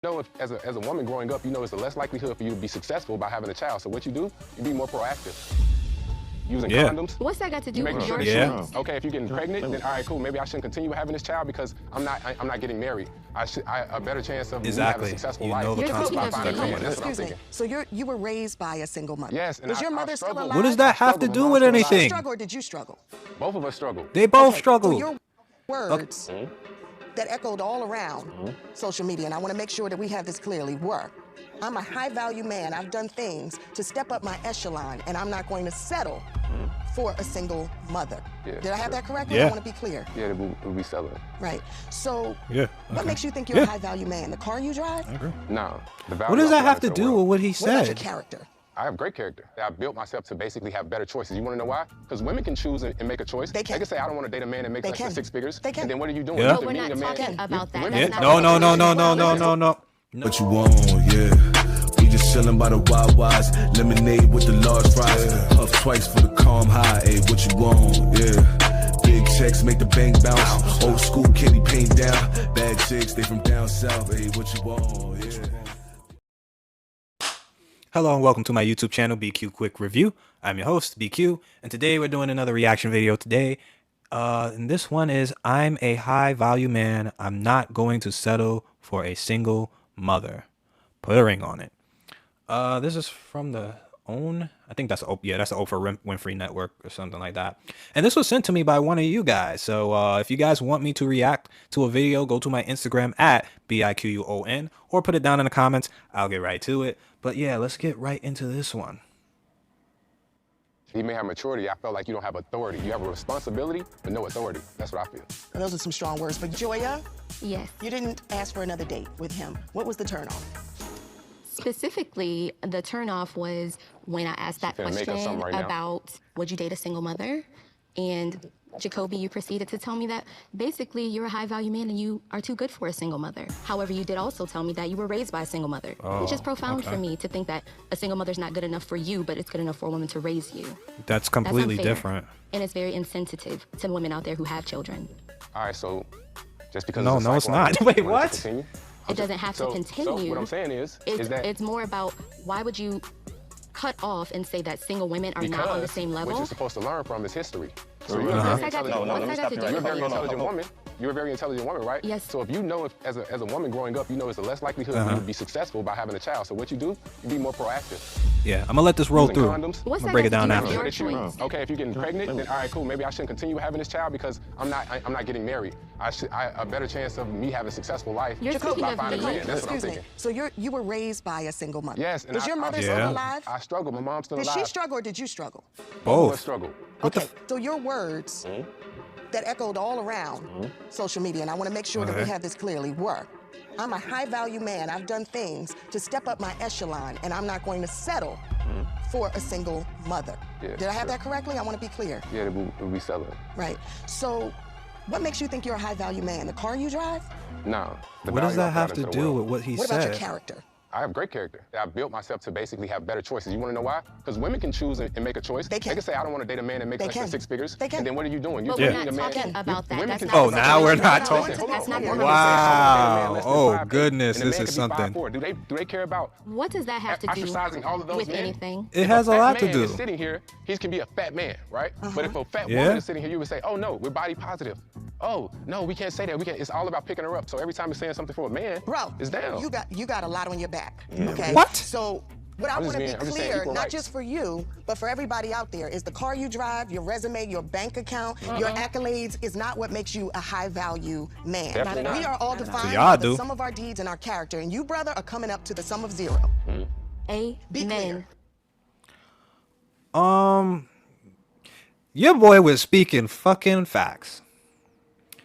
know, if as a woman growing up, you know it's the less likelihood for you to be successful by having a child. So what you do, you be more proactive. Using condoms. What's that got to do with sure your okay, if you're getting pregnant, then all right, cool. Maybe I shouldn't continue having this child because I'm not getting married. A better chance of me having a successful life. Excuse me. So you were raised by a single mother. Yes. And was your mother still alive? What does that have to do with anything? Did you struggle or did you struggle? Both of us struggled. They both struggled. So your words that echoed all around social media, and I want to make sure that we have this clearly, were, I'm a high-value man. I've done things to step up my echelon, and I'm not going to settle for a single mother. Yeah, Did I have that correctly? Yeah. I want to be clear. Yeah, we'll be selling. Right. So what makes you think you're a high-value man? The car you drive? I agree. No. What does that have to do with what he What about your said? character? I have great character. I built myself to basically have better choices. You want to know why? Because women can choose and make a choice. They can say, I don't want to date a man that makes less than 6 figures. They can. And then what are you doing? Yeah. No, we're not talking about that. Yeah. That's No. What you want, yeah. We just chillin' by the Wawas, lemonade with the large fries. Puff twice for the calm high, ayy, what you want, yeah. Big checks make the bank bounce. Old school kitty paint down. Bad chicks, they from down south, ayy, what you want, yeah. Hello and welcome to my YouTube channel, BQ Quick Review. I'm your host, BQ, and today we're doing another reaction video today. And this one is, I'm a high value man. I'm not going to settle for a single mother. Put a ring on it. This is from the OWN. I think that's that's the Oprah Winfrey Network or something like that. And this was sent to me by one of you guys. So if you guys want me to react to a video, go to my Instagram at biquon or put it down in the comments. I'll get right to it. But yeah, let's get right into this one. You may have maturity. I felt like you don't have authority. You have a responsibility, but no authority. That's what I feel. And those are some strong words. But Joya, yes. you didn't ask for another date with him. What was the turnoff? Specifically, the turnoff was when I asked that question about would you date a single mother? And Jacoby, you proceeded to tell me that basically you're a high value man and you are too good for a single mother. However, you did also tell me that you were raised by a single mother, which is profound for me to think that a single mother's not good enough for you, but it's good enough for a woman to raise you. That's completely different. And it's very insensitive to women out there who have children. All right, so just because no, it's not. Wait, what? It doesn't have to continue. So what I'm saying is that it's more about why would you cut off and say that single women are not on the same level? What you're supposed to learn from is history. So you're a very intelligent woman. You're a very intelligent woman, right? Yes. So if you know, as a woman growing up, you know it's the less likelihood for you to be successful by having a child. So what you do, you be more proactive. Yeah, I'm gonna let this roll through. Condoms. I'm gonna break it down after. Okay, if you're getting pregnant, then all right, cool. Maybe I shouldn't continue having this child because I'm not getting married. A better chance of me having a successful life. You're speaking of That's what I'm thinking. So you were raised by a single mother. Yes. Was your mother still alive? I struggled. My mom's still alive. Did she struggle or did you struggle? Both. Struggle. Okay. So your words that echoed all around social media, and I want to make sure that we have this clearly, were, I'm a high-value man. I've done things to step up my echelon, and I'm not going to settle for a single mother. Yeah, Did I have that correctly? I want to be clear. Yeah, we'll be selling. Right. So what makes you think you're a high-value man? The car you drive? No. What does that have to do with what he said? What about your character? I have great character. I built myself to basically have better choices. You want to know why? Because women can choose and make a choice. They can say, I don't want to date a man that makes less than 6 figures. They can. And then what are you doing? But we're not talking about that. That's not oh, now we're not talking. That's not Wow. Oh, goodness, this is something. Do they care about what does that have to do all of those with men? Anything? It has a lot to do. Sitting here, he can be a fat man, right? But if a fat woman is sitting here, you would say, oh no, we're body positive. Oh no, we can't say that. It's all about picking her up. So every time you're saying something for a man, it's down. You got a lot on your back. Okay. What? So what I want to be clear, not just for you, but for everybody out there, is the car you drive, your resume, your bank account, your accolades is not what makes you a high-value man. We are all defined by the sum of our deeds and our character, and you, brother, are coming up to the sum of 0. Amen. Your boy was speaking fucking facts.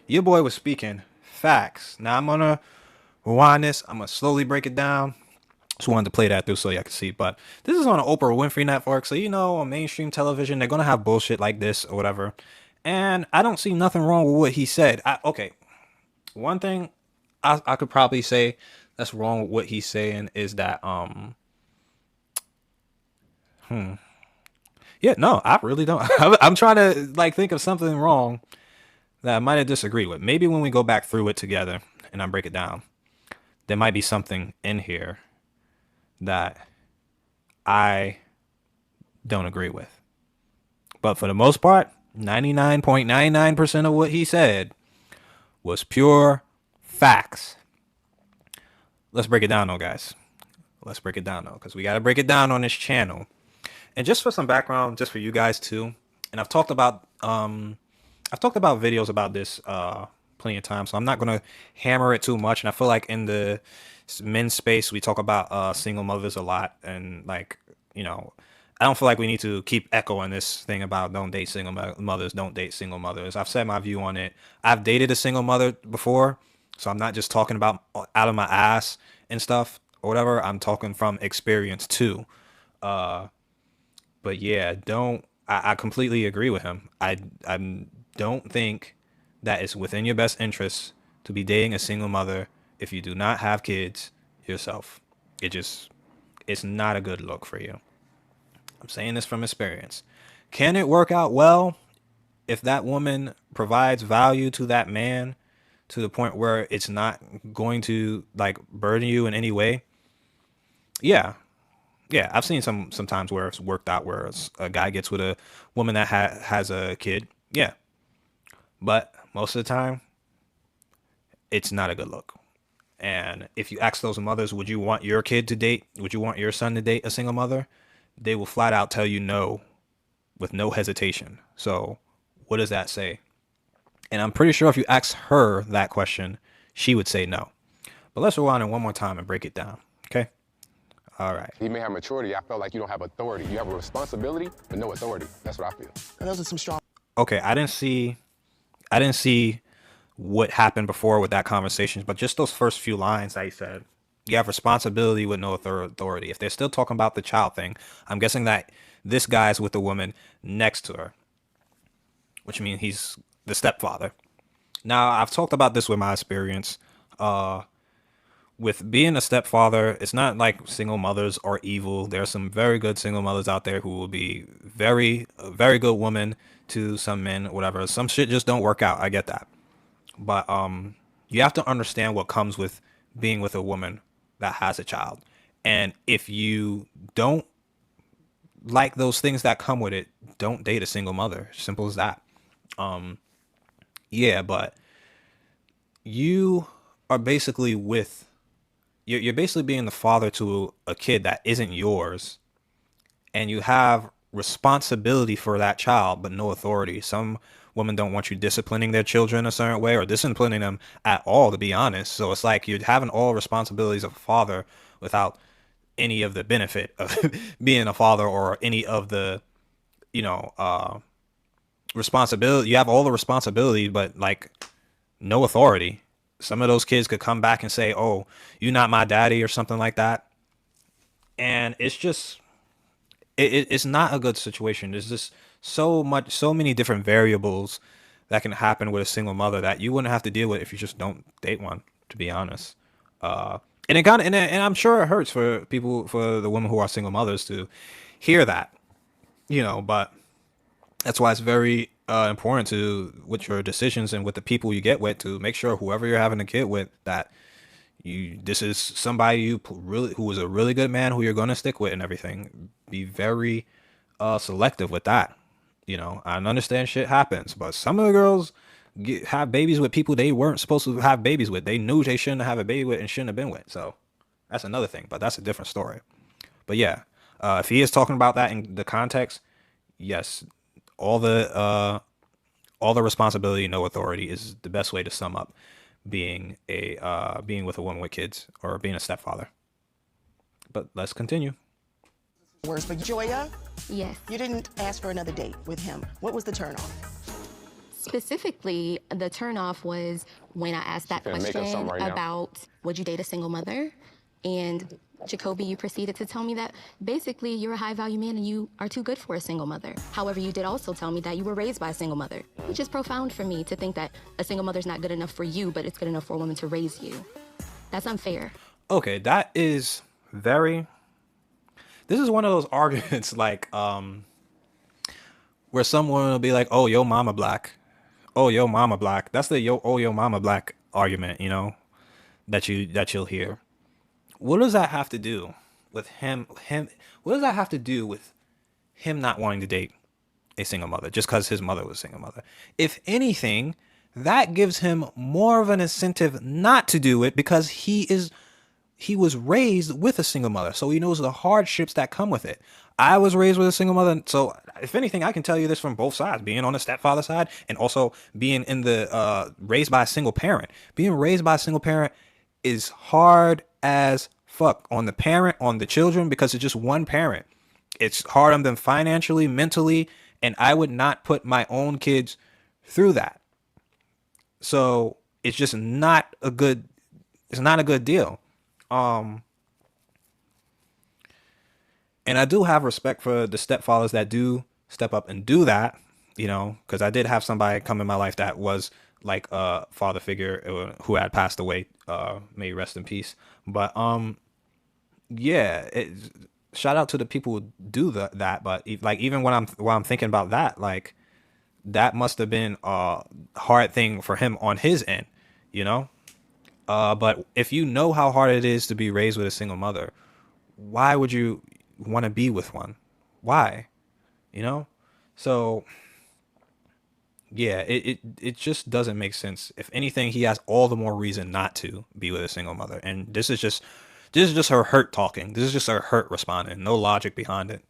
Your boy was speaking facts. Now I'm gonna rewind this. I'm gonna slowly break it down. Just wanted to play that through so y'all can see. But this is on the Oprah Winfrey Network. So, you know, on mainstream television, they're gonna have bullshit like this or whatever. And I don't see nothing wrong with what he said. Okay. One thing I could probably say that's wrong with what he's saying is that yeah, no, I really don't. I'm trying to like think of something wrong that I might have disagreed with. Maybe when we go back through it together and I break it down. there might be something in here that I don't agree with. But for the most part, 99.99% of what he said was pure facts. Let's break it down though, guys. Let's break it down though, because we got to break it down on this channel. And just for some background, just for you guys too, and I've talked about videos about this plenty of times, so I'm not gonna hammer it too much. And I feel like in the men's space, we talk about single mothers a lot, and like, you know, I don't feel like we need to keep echoing this thing about don't date single mothers, don't date single mothers. I've said my view on it. I've dated a single mother before, so I'm not just talking about out of my ass and stuff or whatever. I'm talking from experience too. But yeah, I completely agree with him. I don't think that it's within your best interest to be dating a single mother if you do not have kids yourself. It's not a good look for you. I'm saying this from experience. Can it work out well if that woman provides value to that man to the point where it's not going to like burden you in any way? Yeah, I've seen some times where it's worked out, where a guy gets with a woman that has a kid. Yeah, but most of the time, it's not a good look. And if you ask those mothers, would you want your kid to date? Would you want your son to date a single mother? They will flat out tell you no, with no hesitation. So what does that say? And I'm pretty sure if you ask her that question, she would say no. But let's rewind it one more time and break it down. Okay. All right. You may have maturity. I felt like you don't have authority. You have a responsibility, but no authority. That's what I feel. And those are some strong. Okay, I didn't see what happened before with that conversation, but just those first few lines that he said. You have responsibility with no authority. If they're still talking about the child thing, I'm guessing that this guy's with the woman next to her, which means he's the stepfather. Now, I've talked about this with my experience. With being a stepfather, it's not like single mothers are evil. There are some very good single mothers out there who will be very good women to some men, whatever. Some shit just don't work out. I get that. But you have to understand what comes with being with a woman that has a child. And if you don't like those things that come with it, don't date a single mother. Simple as that. Yeah, but you are basically you're basically being the father to a kid that isn't yours, and you have responsibility for that child, but no authority. Some women don't want you disciplining their children a certain way or disciplining them at all, to be honest. So it's like you're having all responsibilities of a father without any of the benefit of being a father or any of the, responsibility. You have all the responsibility, but like no authority. Some of those kids could come back and say, "Oh, you're not my daddy," or something like that. And it's just, it's not a good situation. There's just so many different variables that can happen with a single mother that you wouldn't have to deal with if you just don't date one, to be honest. And I'm sure it hurts for the women who are single mothers to hear that, but that's why it's very important with your decisions and with the people you get with, to make sure whoever you're having a kid with, that this is somebody who is a really good man who you're going to stick with and everything. Be very selective with that. I understand shit happens, but some of the girls have babies with people they weren't supposed to have babies with. They knew they shouldn't have a baby with and shouldn't have been with. So that's another thing, but that's a different story. But yeah, if he is talking about that in the context, yes, all the responsibility, no authority is the best way to sum up being with a woman with kids or being a stepfather. But let's continue. Worse, but Joya, yes, you didn't ask for another date with him. What was the turnoff? Specifically, the turnoff was when I asked that question about would you date a single mother, and Jacoby, you proceeded to tell me that basically you're a high-value man and you are too good for a single mother. However, you did also tell me that you were raised by a single mother, which is profound for me to think that a single mother's not good enough for you, but it's good enough for a woman to raise you. That's unfair. Okay, that is this is one of those arguments like where someone will be like, "Oh, yo mama black. Oh, yo mama black." That's the yo mama black argument, that you'll hear. What does that have to do with him? What does that have to do with him not wanting to date a single mother just because his mother was a single mother? If anything, that gives him more of an incentive not to do it because he was raised with a single mother, so he knows the hardships that come with it. I was raised with a single mother, so if anything, I can tell you this from both sides, being on the stepfather side and also being in the raised by a single parent. Being raised by a single parent is hard as fuck on the parent, on the children, because it's just one parent. It's hard on them financially, mentally, and I would not put my own kids through that. So it's just not a good deal. And I do have respect for the stepfathers that do step up and do that, you know, because I did have somebody come in my life that was like a father figure who had passed away. May he rest in peace. But yeah, shout out to the people who do that. But like even when I'm thinking about that, like that must have been a hard thing for him on his end, you know. But if you know how hard it is to be raised with a single mother, why would you want to be with one? Why? You know? So yeah, it just doesn't make sense. If anything, he has all the more reason not to be with a single mother. And this is just her hurt talking. This is just her hurt responding. No logic behind it.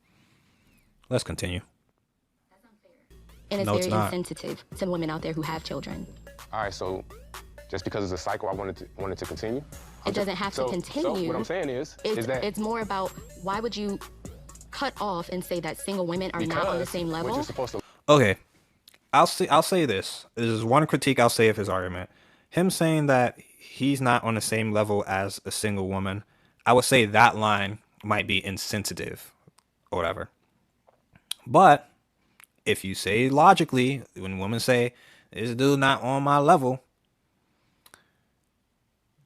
Let's continue. And it's very insensitive to women out there who have children. All right, so just because it's a cycle, I wanted to continue. It doesn't have to continue. So what I'm saying is that it's more about why would you cut off and say that single women are not on the same level? What you're supposed to. Okay, I'll say this. This is one critique I'll say of his argument. Him saying that he's not on the same level as a single woman, I would say that line might be insensitive or whatever. But if you say logically, when women say, this dude not on my level,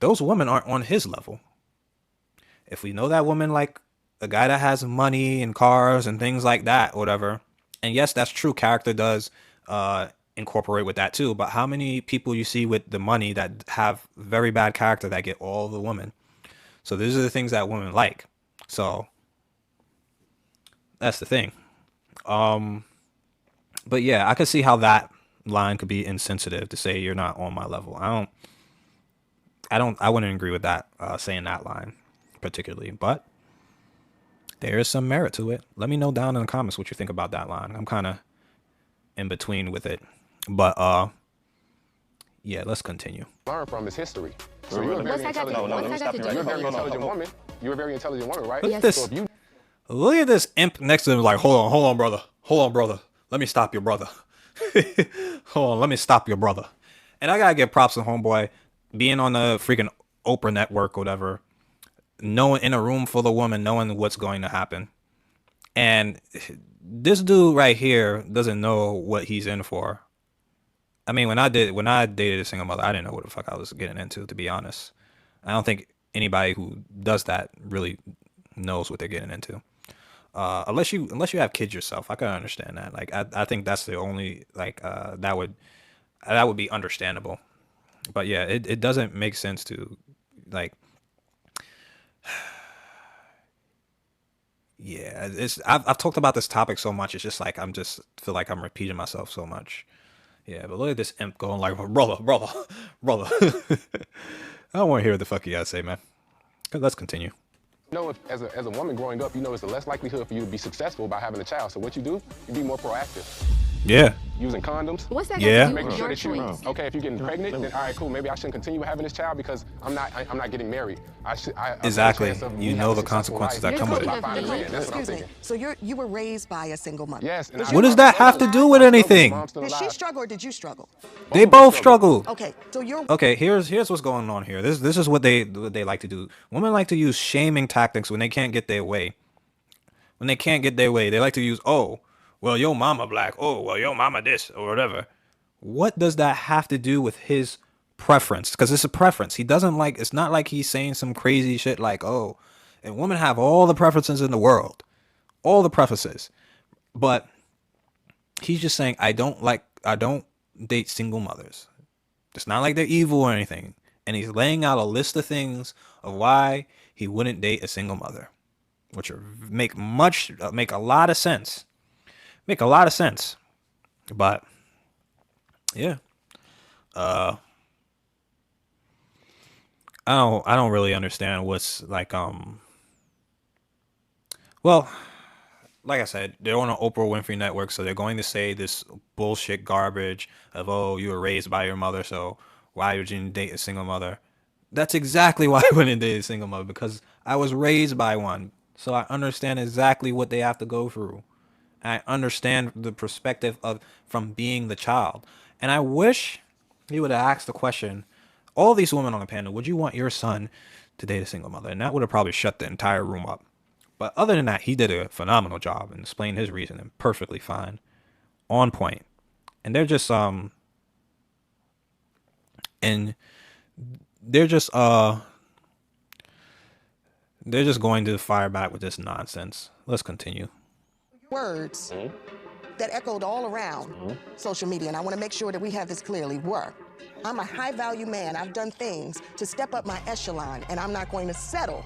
those women aren't on his level. If we know that woman like a guy that has money and cars and things like that, whatever, and yes, that's true, character does incorporate with that too, but how many people you see with the money that have very bad character that get all the women? So these are the things that women like. So that's the thing. But yeah, I could see how that line could be insensitive to say you're not on my level. I wouldn't agree with that, saying that line particularly, but there is some merit to it. Let me know down in the comments what you think about that line. I'm kind of in between with it, but yeah, let's continue. Learn from his history. So you're a very intelligent woman. You're a very intelligent woman, right? Look at this. Look at this imp next to him, like, hold on, brother. Let me stop your brother. Hold on, let me stop your brother. And I gotta give props to homeboy being on the freaking Oprah network or whatever, knowing in a room full of women, knowing what's going to happen. And this dude right here doesn't know what he's in for. I mean, when I dated a single mother, I didn't know what the fuck I was getting into, to be honest. I don't think anybody who does that really knows what they're getting into. Unless you have kids yourself, I can understand that. Like, I think that's the only, like, that would be understandable. But yeah, it doesn't make sense to, like, yeah, I've talked about this topic so much. It's just like feel like I'm repeating myself so much. Yeah, but look at this imp going like, brother. I don't want to hear what the fuck you guys say, man. Let's continue. You know, as a woman growing up, you know, it's the less likelihood for you to be successful by having a child. So what you do, you be more proactive. Yeah. Using condoms. What's that? Yeah. Making sure that okay, if you're getting pregnant, then all right, cool. Maybe I shouldn't continue having this child because I'm not getting married. Exactly. You know the consequences that come with it. Excuse me. So you were raised by a single mother. Yes. What does that have to do with anything? Did she struggle or did you struggle? They both struggle. Okay. So you're okay. Here's what's going on here. This is what they like to do. Women like to use shaming tactics when they can't get their way. When they can't get their way, they like to use, oh, well, your mama black. Oh, well, your mama this or whatever. What does that have to do with his preference? Because it's a preference. He doesn't like, it's not like he's saying some crazy shit like, oh, and women have all the preferences in the world. All the preferences. But he's just saying, I don't date single mothers. It's not like they're evil or anything. and he's laying out a list of things of why he wouldn't date a single mother, which make a lot of sense. Make a lot of sense. But yeah, I don't really understand what's like. Well, like I said, they're on an Oprah Winfrey Network, so they're going to say this bullshit garbage of, oh, you were raised by your mother, so why would you date a single mother? That's exactly why I wouldn't date a single mother, because I was raised by one, so I understand exactly what they have to go through. I understand the perspective of from being the child, and I wish he would have asked the question. All these women on the panel, would you want your son to date a single mother? And that would have probably shut the entire room up. But other than that, he did a phenomenal job and explained his reasoning perfectly fine, on point. And they're just going to fire back with this nonsense. Let's continue. Words that echoed all around social media, and I want to make sure that we have this clearly, were, I'm a high value man. I've done things to step up my echelon, and I'm not going to settle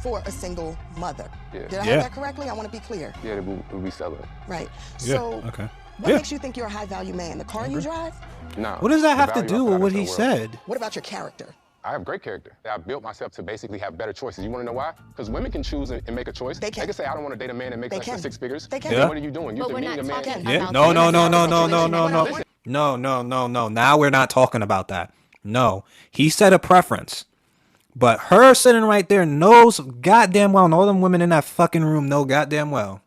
for a single mother. Yeah. Did I have that correctly? I want to be clear. Yeah, we'll be selling. Right. Yeah. So okay. What makes you think you're a high value man? The car you drive? No. What does that have to do with what he said? What about your character? I have great character. I built myself to basically have better choices. You want to know why? Because women can choose and make a choice. They can say, I don't want to date a man that makes less than 6 figures. They can. Yeah. What are you doing? You're meeting a man. Yeah. No. Now we're not talking about that. No. He said a preference. But her sitting right there knows goddamn well, and all them women in that fucking room know goddamn well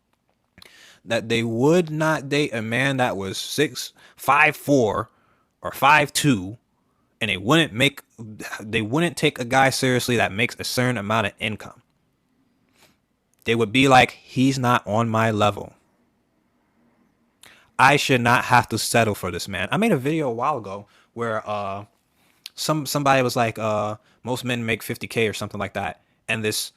that they would not date a man that was 5'4" or 5'2", and they wouldn't take a guy seriously that makes a certain amount of income. They would be like, he's not on my level. I should not have to settle for this man. I made a video a while ago where somebody was like, most men make 50K or something like that. And this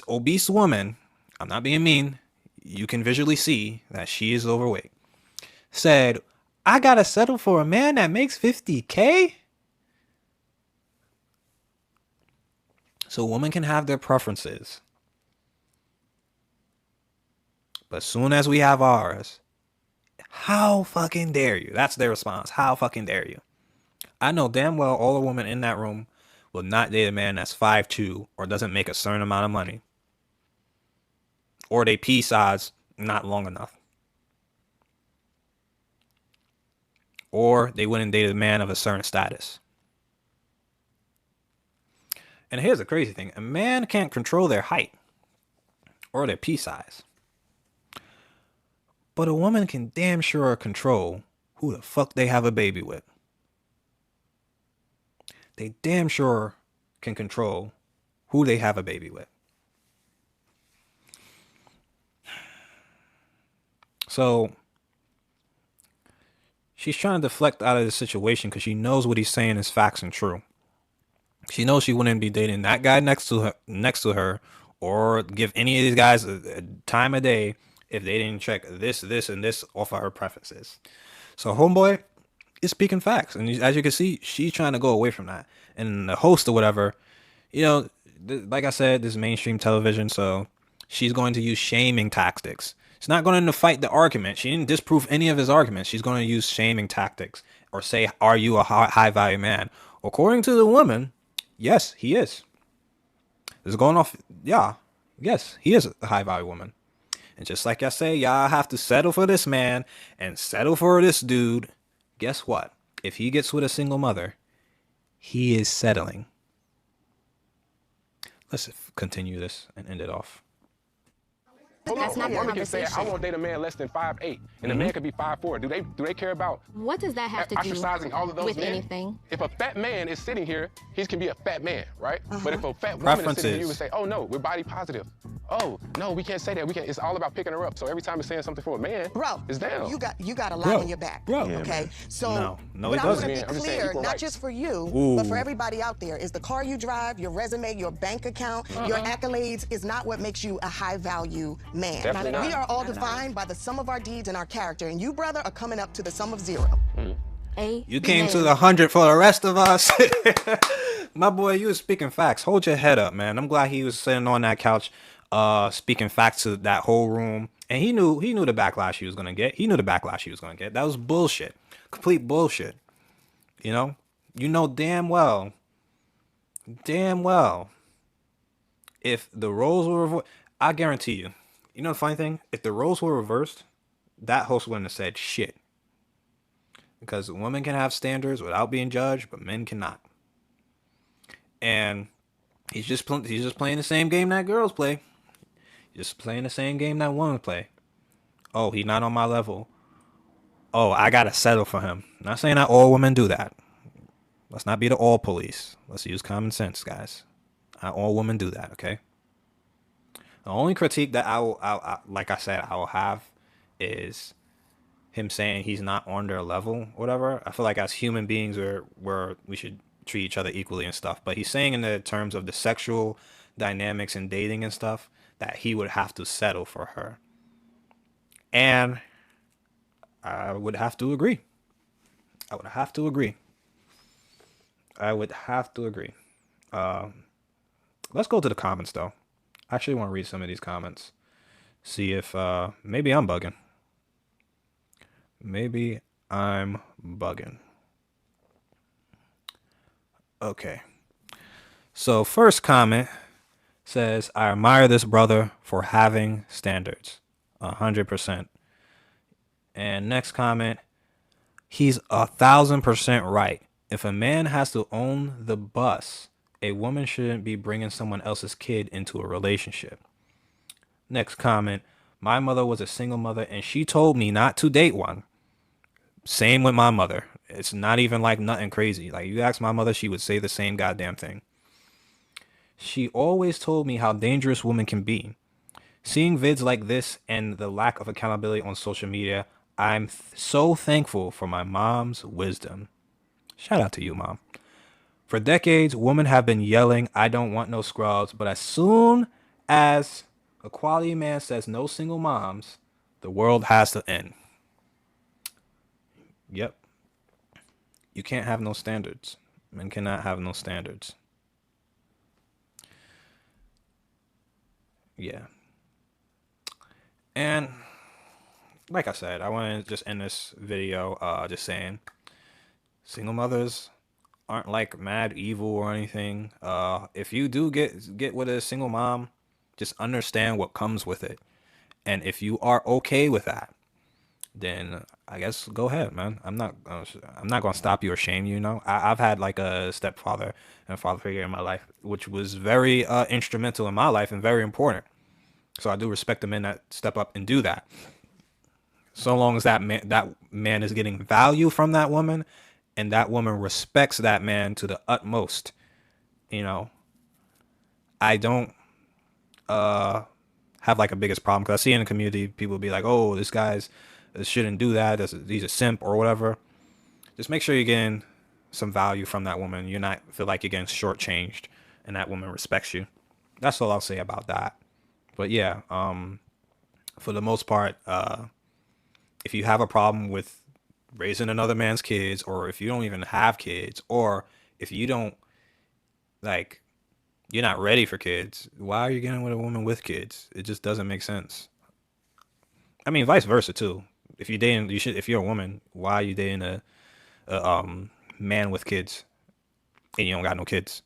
obese woman, I'm not being mean, you can visually see that she is overweight, said, I gotta settle for a man that makes 50K? So women can have their preferences. But soon as we have ours, how fucking dare you? That's their response. How fucking dare you? I know damn well all the women in that room will not date a man that's 5'2" or doesn't make a certain amount of money. Or they pea size not long enough. Or they wouldn't date a man of a certain status. And here's the crazy thing. A man can't control their height or their pea size. But a woman can damn sure control who the fuck they have a baby with. They damn sure can control who they have a baby with. So she's trying to deflect out of the situation because she knows what he's saying is facts and true. She knows she wouldn't be dating that guy next to her, or give any of these guys a time of day if they didn't check this, and this off of her preferences. So homeboy is speaking facts. And as you can see, she's trying to go away from that. And the host or whatever, like I said, this is mainstream television, so she's going to use shaming tactics. She's not going to fight the argument. She didn't disprove any of his arguments. She's going to use shaming tactics or say, are you a high value man? According to the woman, yes, he is. This is going off. Yeah. Yes, he is a high value woman. And just like I say, y'all have to settle for this man and settle for this dude. Guess what? If he gets with a single mother, he is settling. Let's continue this and end it off. That's not the woman can say, conversation. I won't date a man less than 5'8", and a man could be 5'4". Do they care about What does that have to do ostracizing all of those with men? anything? If a fat man is sitting here, he can be a fat man, right? But if a fat woman is sitting here, you would say, oh no, we're body positive. Oh no, we can't say that. It's all about picking her up. So every time it's saying something for a man, it's down. You got a lot on your back. Okay. So no, it I doesn't. want to be clear, not just for you, but for everybody out there, is the car you drive, your resume, your bank account, your accolades is not what makes you a high value man. Definitely not. We are all defined by the sum of our deeds and our character, and you, brother, are coming up to the sum of 0. You came to the 100 for the rest of us. My boy, you was speaking facts. Hold your head up, man. I'm glad he was sitting on that couch, speaking facts to that whole room. And he knew the backlash he was gonna get. He knew the backlash he was gonna get. That was bullshit. Complete bullshit. You know damn well. If the roles were reversed, I guarantee you. You know the funny thing? If the roles were reversed, that host wouldn't have said shit. Because women can have standards without being judged, but men cannot. And he's just playing the same game that girls play. Just playing the same game that women play. Oh, he's not on my level. Oh, I gotta settle for him. Not saying that all women do that. Let's not be the all police. Let's use common sense, guys. Not all women do that, okay? The only critique that I will have is him saying he's not on their level, whatever. I feel like as human beings, we should treat each other equally and stuff. But he's saying in the terms of the sexual dynamics and dating and stuff that he would have to settle for her. And I would have to agree. Let's go to the comments, though. I actually want to read some of these comments. See if maybe I'm bugging. Okay. So first comment says, I admire this brother for having standards. 100%. And next comment, he's 1,000% right. If a man has to own the bus, a woman shouldn't be bringing someone else's kid into a relationship. Next comment, my mother was a single mother and she told me not to date one. Same with my mother. It's not even like nothing crazy. Like you ask my mother, she would say the same goddamn thing. She always told me how dangerous women can be. Seeing vids like this and the lack of accountability on social media, I'm so thankful for my mom's wisdom. Shout out to you, Mom. For decades, women have been yelling, I don't want no scrubs. But as soon as a quality man says no single moms, the world has to end. Yep. You can't have no standards. Men cannot have no standards. Yeah. And like I said, I want to just end this video just saying single mothers aren't like mad evil or anything. If you do get with a single mom, just understand what comes with it. And if you are okay with that, then I guess go ahead, man. I'm not gonna stop you or shame you. I've had like a stepfather and a father figure in my life, which was very instrumental in my life and very important. So I do respect the men that step up and do that. So long as that man is getting value from that woman, and that woman respects that man to the utmost, I don't have like a biggest problem, because I see in the community people be like, oh, this shouldn't do that, he's a simp or whatever. Just make sure you're getting some value from that woman. You're not feel like you're getting shortchanged, and that woman respects you. That's all I'll say about that. But yeah, for the most part, if you have a problem with raising another man's kids, or if you don't even have kids, or if you don't you're not ready for kids, why are you getting with a woman with kids? It just doesn't make sense. I mean, vice versa too. If you're dating, if you're a woman, why are you dating a man with kids and you don't got no kids?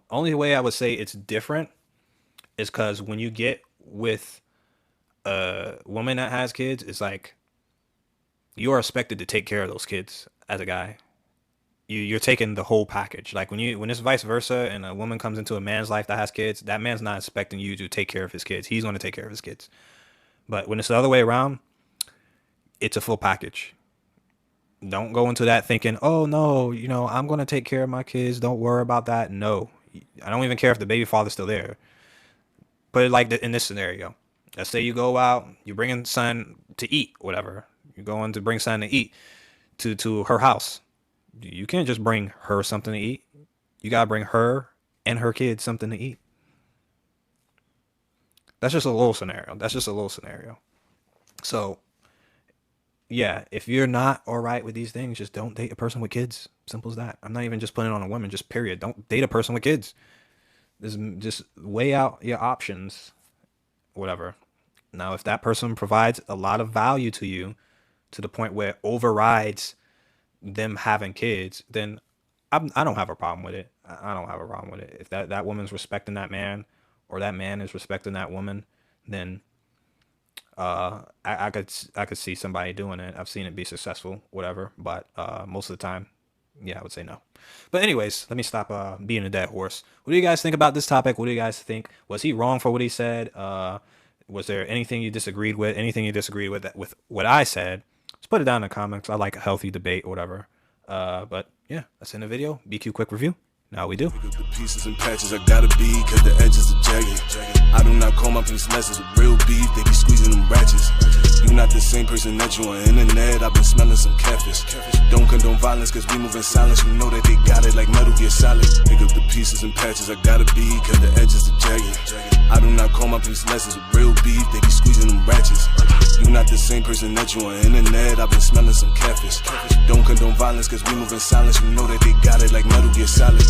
Only way I would say it's different is because when you get with a woman that has kids, it's like you are expected to take care of those kids as a guy. You're taking the whole package. Like when it's vice versa and a woman comes into a man's life that has kids, that man's not expecting you to take care of his kids. He's going to take care of his kids. But when it's the other way around, it's a full package. Don't go into that thinking, oh no, I'm going to take care of my kids. Don't worry about that. No, I don't even care if the baby father's still there. Put it like in this scenario. Let's say you go out, you're bringing son to eat, whatever. You're going to bring son to eat to her house. You can't just bring her something to eat. You got to bring her and her kids something to eat. That's just a little scenario. So, yeah, if you're not all right with these things, just don't date a person with kids. Simple as that. I'm not even just putting it on a woman, just period. Don't date a person with kids. Just weigh out your options, whatever. Now, if that person provides a lot of value to you to the point where it overrides them having kids, then I don't have a problem with it. I don't have a problem with it. If that woman's respecting that man, or that man is respecting that woman, then I could see somebody doing it. I've seen it be successful, whatever. But most of the time, yeah, I would say no. But anyways, let me stop being a dead horse. What do you guys think about this topic? What do you guys think? Was he wrong for what he said? Was there anything you disagreed with? Anything you disagreed with what I said? Just put it down in the comments. I like a healthy debate or whatever. But yeah, that's in the video. BQ quick review. Now we do. The pieces and patches I gotta be, cause the edges are jagged. I do not call my piece lessons with real beef, they be squeezing them ratchets. You not the same person that you on the internet, I've been smelling some catfish. Don't condone violence cause we move in silence, you know that they got it like Metal Gear Solid. Pick up the pieces and patches I gotta be, cause the edges are jagged. I do not call my piece lessons with real beef, they be squeezing them ratchets. You not the same person that you on the internet, I've been smelling some catfish. Don't condone violence cause we move in silence, you know that they got it like Metal Gear Solid.